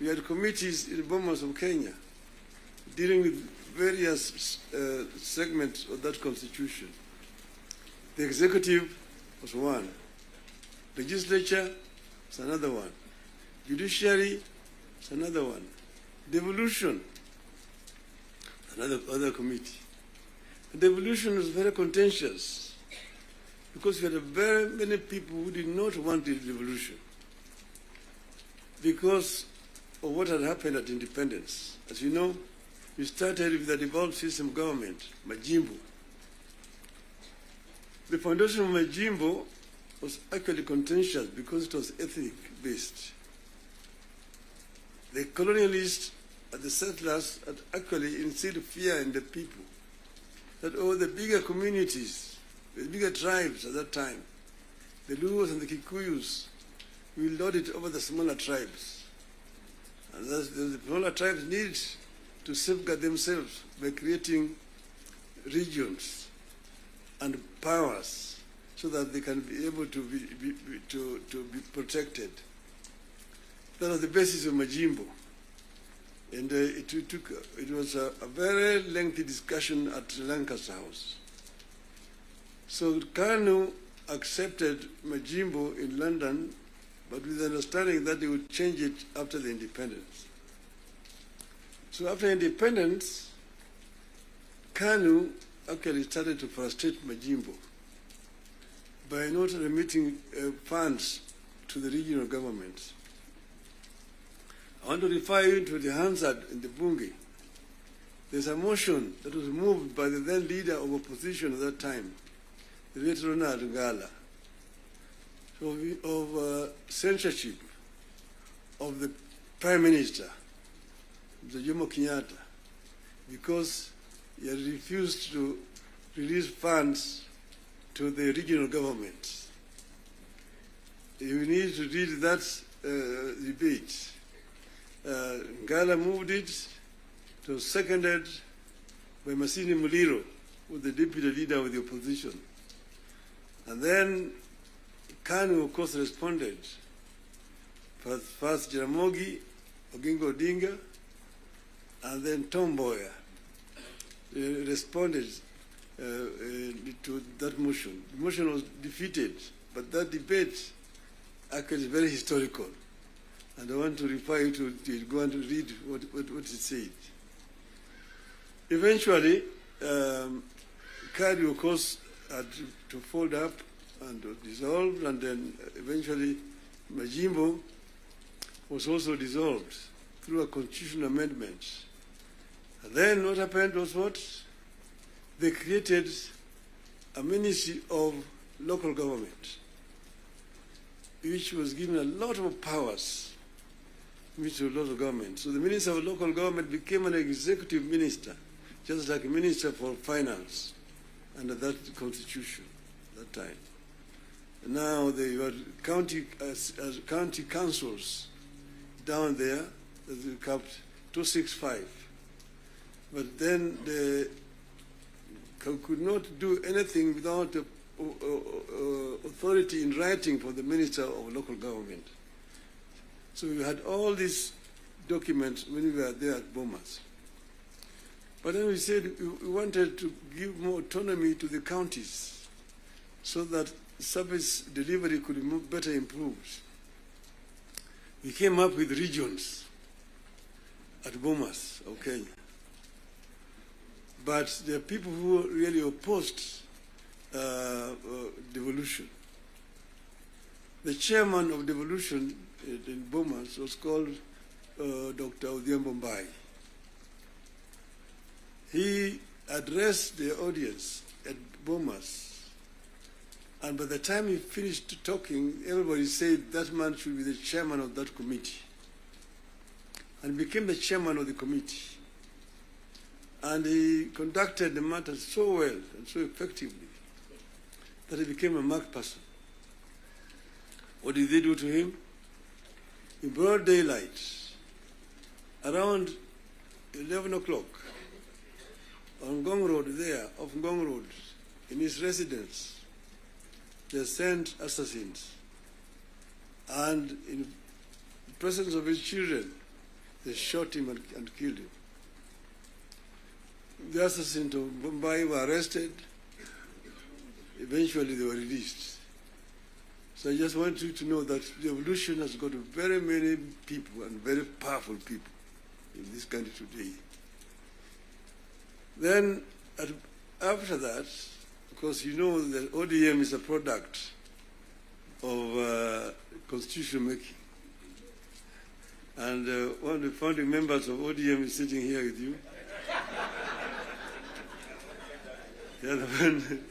we had committees in the Bomas of Kenya dealing with various segments of that constitution. The executive was one. Legislature is another one. Judiciary is another one. Devolution, other committee. The devolution was very contentious because we had very many people who did not want the devolution because of what had happened at independence. As you know, we started with the devolved system government, Majimbo. The foundation of Majimbo was actually contentious because it was ethnic-based. The colonialists and the settlers had actually instilled fear in the people that the bigger communities, the bigger tribes at that time, the Luos and the Kikuyus, will lord it over the smaller tribes. And thus the smaller tribes need to safeguard themselves by creating regions and powers so that they can be able to be protected. That was the basis of Majimbo. And it was a very lengthy discussion at Lancaster House. So Kanu accepted Majimbo in London, but with the understanding that they would change it after the independence. So after independence, Kanu actually started to frustrate Majimbo by not remitting funds to the regional governments. I want to refer you to the Hansard in the Bunge. There's a motion that was moved by the then leader of opposition at that time, the late Ronald Ngala, of censorship of the Prime Minister, Jomo Kenyatta, because he had refused to release funds to the regional governments. You need to read that debate. Ngala moved it. It was seconded by Masini Muliro, who was the deputy leader of the opposition. And then Kanu, of course, responded. First Jaramogi, Oginga Odinga, and then Tom Mboya responded to that motion. The motion was defeated, but that debate actually is very historical. And I want to refer you to it. Go and read what it said. Eventually, Kanu, of course, had to fold up and dissolved, and then eventually Majimbo was also dissolved through a constitutional amendment. And then what happened was what? They created a Ministry of Local Government, which was given a lot of powers. Ministry of Local Government. So the Minister of Local Government became an executive minister, just like a Minister for Finance under that constitution at that time. And now they were county councils down there that they capped 265. But then they could not do anything without authority in writing from the Minister of Local Government. So we had all these documents when we were there at Bomas. But then we said we wanted to give more autonomy to the counties so that service delivery could be better improved. We came up with regions at Bomas of Kenya. But there are people who really opposed devolution. The chairman of devolution in Bomas was called Dr. Odinga. He addressed the audience at Bomas, and by the time he finished talking, everybody said that man should be the chairman of that committee, and became the chairman of the committee. And he conducted the matter so well and so effectively that he became a marked person. What did they do to him? In broad daylight, around 11 o'clock, on Ngong Road there, off Ngong Road, in his residence, they sent assassins. And in the presence of his children, They shot him and killed him. The assassins of Mumbai were arrested. Eventually, they were released. So I just want you to know that the Devolution has got very many people and very powerful people in this country today. Then, after that, because you know that ODM is a product of constitution making. And one of the founding members of ODM is sitting here with you. The other one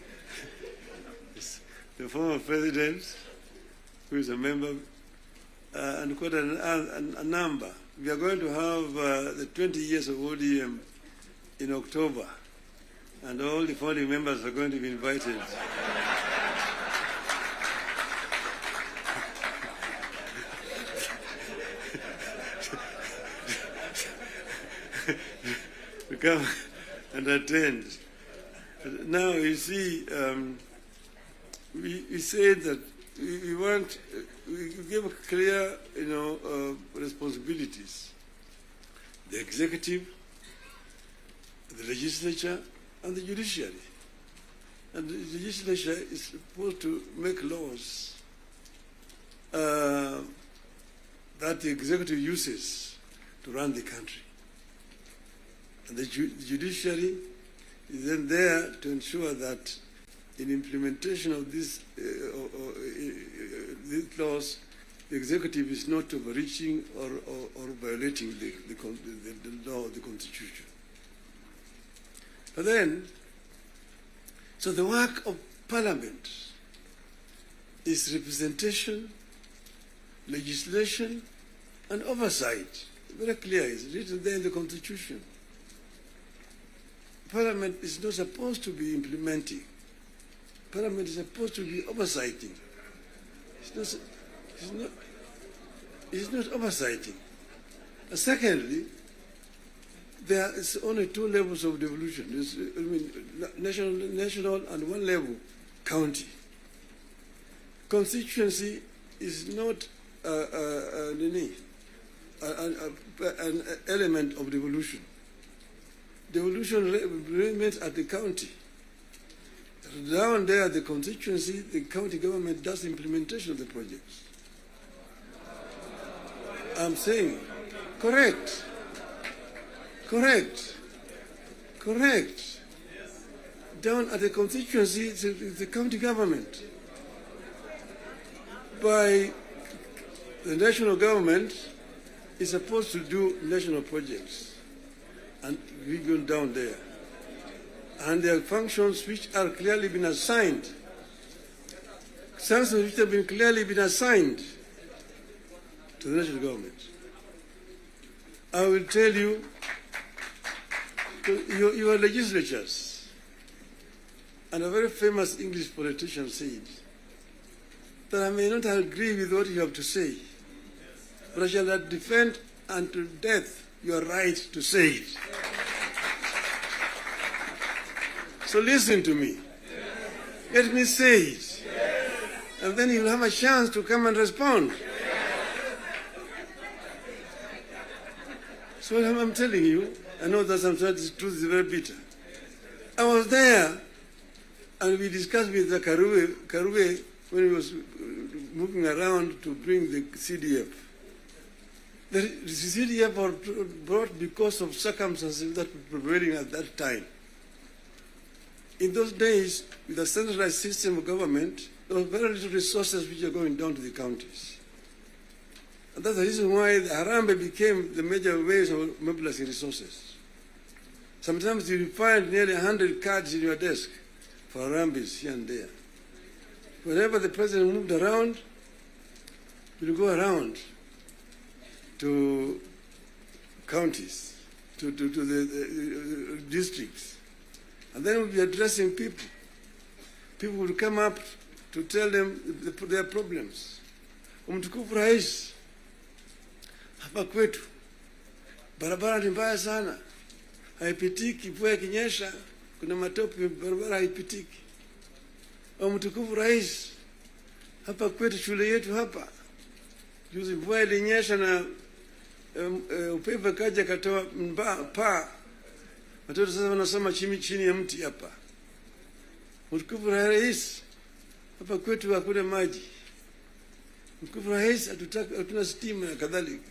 is the former president, who is a member, and quite a number. We are going to have the 20 years of ODM in October, and all the founding members are going to be invited. to come and attend. Now, you see, we said that we give clear, responsibilities. The executive, the legislature, and the judiciary. And the legislature is supposed to make laws that the executive uses to run the country. And the judiciary is then there to ensure that in implementation of these laws, the executive is not overreaching or violating the law of the Constitution. But then, so the work of Parliament is representation, legislation, and oversight. Very clear, it's written there in the Constitution. Parliament is not supposed to be implementing. Parliament is supposed to be oversighting. It's not oversighting. And secondly, there is only two levels of devolution. There's, national and one level, county. Constituency is not an element of devolution. Devolution remains at the county. Down there, the constituency, the county government does implementation of the projects. I'm saying, correct. Down at the constituency, it's the county government. By the national government is supposed to do national projects, and we go down there. And there are functions which are clearly been assigned. Functions which have been clearly been assigned to the national government. I will tell you, your legislatures, and a very famous English politician said that I may not agree with what you have to say, but I shall defend unto death your right to say it. So listen to me. Let me say it. And then you'll have a chance to come and respond. So I'm telling you, I know that sometimes the truth is very bitter. I was there, and we discussed with the Karue when he was moving around to bring the CDF. The CDF were brought because of circumstances that were prevailing at that time. In those days, with a centralized system of government, there were very little resources which are going down to the counties. And that's the reason why the Harambee became the major ways of mobilizing resources. Sometimes you find nearly 100 cards in your desk for Harambees here and there. Whenever the president moved around, we'll go around to counties, to the districts. And then we'll be addressing people. People will come up to tell them their problems. Mtukufu Rais, hapa kwetu barabara ni mbaya sana, haipitiki. Mvua ikinyesha kuna matope, barabara haipitiki. Mtukufu Rais, hapa kwetu shule yetu hapa, juzi mvua ilinyesha na upepo kaja katoa paa, watoto sasa wanasoma chini ya mti hapa. Mtukufu wa rais, hapa kwetu hakuna maji. Mtukufu wa rais, hatuna stima na kadhalika.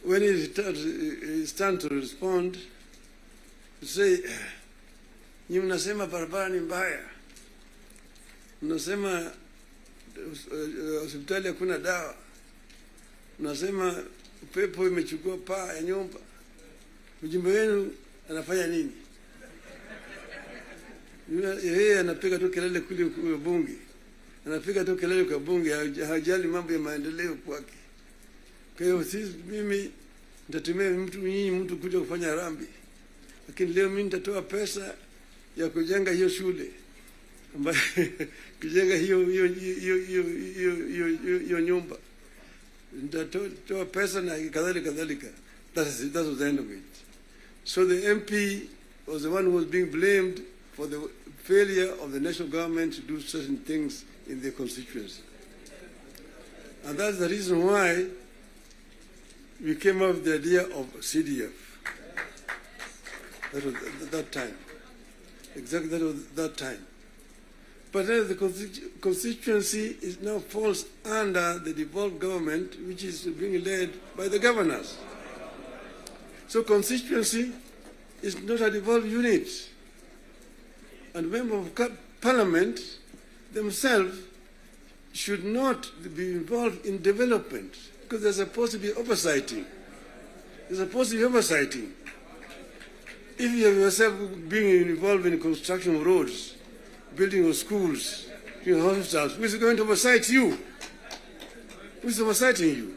When he stand to respond, to say, nyinyi mnasema barabara ni mbaya, mnasema hospitali hakuna dawa, mnasema upepo imechukua paa ya nyumba, mjumbe wenu anafanya nini? Yeye anapiga tu kelele kule kwa bunge, anapiga tu kelele kwa bunge, hajali mambo ya maendeleo kwake. Kwa hiyo mimi nitatumia mtu kuja kufanya rambi, lakini leo mimi nitatoa pesa ya kujenga hiyo shule, ambayo kujenga hiyo nyumba, nitatoa pesa na kadhalika. That was the end of it. So the MP was the one who was being blamed for the failure of the national government to do certain things in their constituency. And that's the reason why we came up with the idea of CDF. That was that time. Exactly, that was that time. But then the constituency is now falls under the devolved government, which is being led by the governors. So constituency is not a devolved unit. And members of parliament themselves should not be involved in development, because there's supposed to be oversighting. There's supposed to be oversighting. If you have yourself being involved in construction of roads, building of schools, hospitals, who is going to oversight you? Who is oversighting you?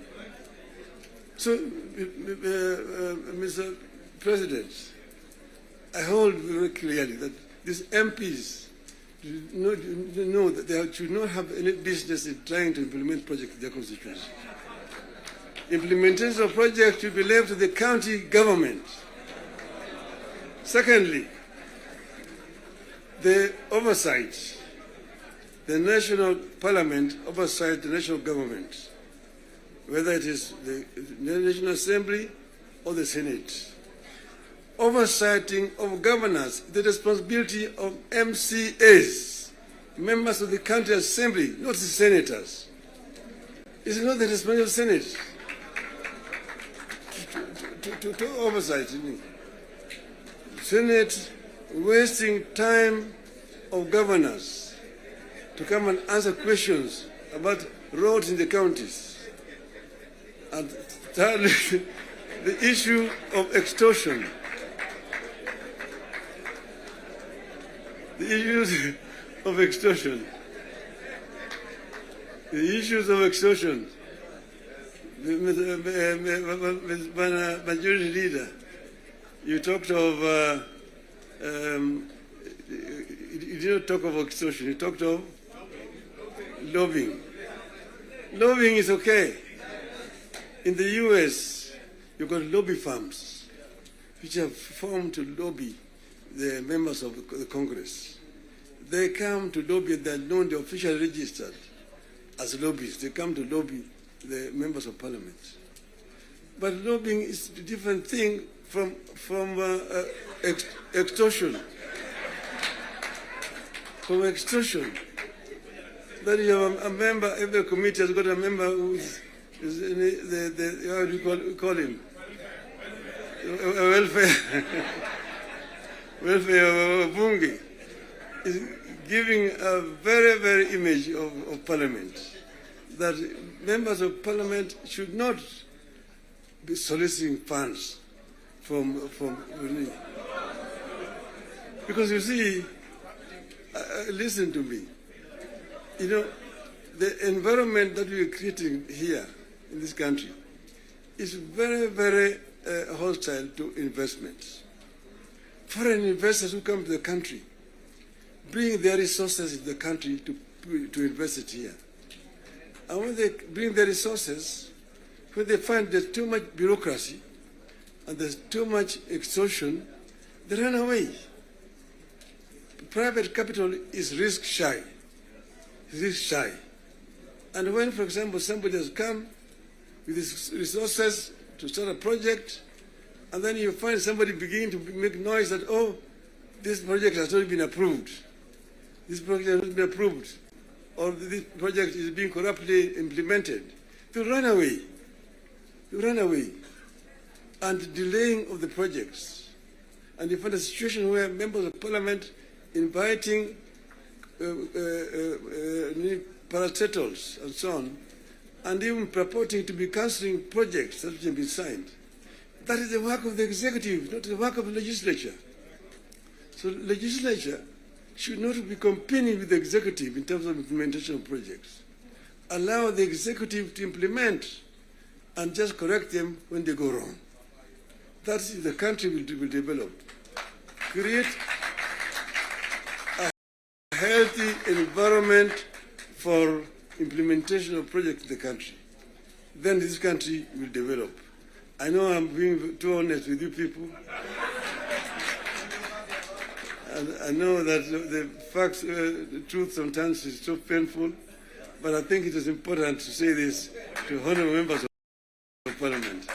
So, Mr. President, I hold very clearly that these MPs know that they should not have any business in trying to implement projects in their constituency. Implementation of projects should be left to the county government. Secondly, the oversight, the national parliament oversight the national government, whether it is the National Assembly or the Senate. Oversighting of governors, the responsibility of MCAs, members of the county assembly, not the senators. It's not the responsibility of the Senate to oversight. Senate wasting time of governors to come and answer questions about roads in the counties. And thirdly, the issue of extortion. The issues of extortion. The issues of extortion. Majority Leader, you talked of, you didn't talk of extortion, you talked of lobbying. Lobbying is okay. In the US, you've got lobby firms which have formed to lobby the members of the Congress. They come to lobby, they're known, they're officially registered as lobbyists. They come to lobby the members of parliament. But lobbying is a different thing from extortion. From extortion. That you have a member, every committee has got a member who is how do you call him? Welfare. Welfare bunge is giving a very, very image of parliament, that members of parliament should not be soliciting funds from because you see, listen to me, you know, the environment that we are creating here in this country is very, very hostile to investments. Foreign investors who come to the country bring their resources in the country to invest it here. And when they bring their resources, when they find there's too much bureaucracy and there's too much extortion, they run away. Private capital is risk shy. Risk shy. And when, for example, somebody has come with his resources to start a project, and then you find somebody beginning to make noise that, oh, this project has not been approved. This project has not been approved. Or this project is being corruptly implemented. You run away. You run away. And delaying of the projects. And you find a situation where members of parliament inviting parastatals and so on, and even purporting to be cancelling projects that have been signed. That is the work of the executive, not the work of the legislature. So the legislature should not be competing with the executive in terms of implementation of projects. Allow the executive to implement and just correct them when they go wrong. That's if the country will develop. Create a healthy environment for implementation of projects in the country. Then this country will develop. I know I'm being too honest with you people. And I know that the facts, the truth sometimes is so painful, but I think it is important to say this to honorable members of Parliament.